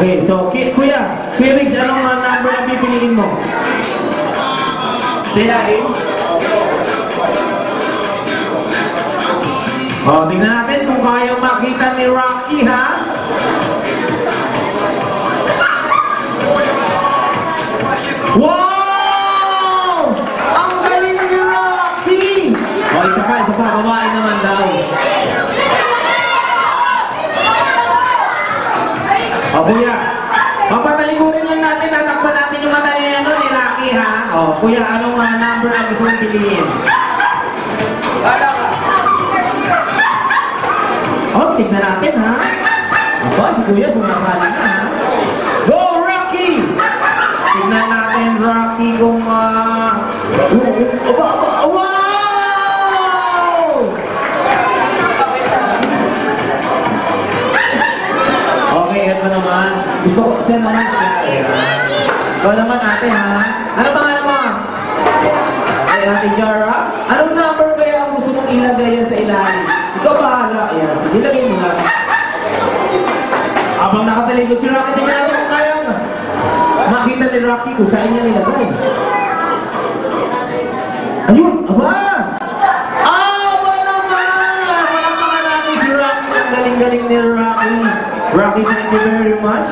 Okay, so Kuya Riggs, anong number ang pipiliin mo? Silain? O, tingnan natin kung kayang makita ni Rocky, ha? Wow! Ang galing ni Rocky! O, isa pa, babae naman daw. O, Kuya, papatalikurin lang natin, tatakpan natin yung mata ni Rocky, ha? O, Kuya, anong number ang gusto mong piliin? O, tignan natin, ha? Aba, si Kuya, sumakala na, ha? Go, Rocky! Tignan natin, Rocky, kung wow! Okay, ito naman. Gusto ko kasi naman siya. Ikaw naman, ate, ha? Ano pangalan mo? Ay, Ate Jara? Anong number kaya ang gusto mong ilagay yan sa ilalim? Ikaw bahala. Ayan, sige, lagay mo lang. Abang nakatalikod si Rocky, tingnan natin kung kaya nga. Makita ni Rocky kung saan niya nilagay. Ayun! Aba! Aba naman! Palakpakan natin si Rocky. Ang galing-galing ni Rocky. Rocky, thank you very much.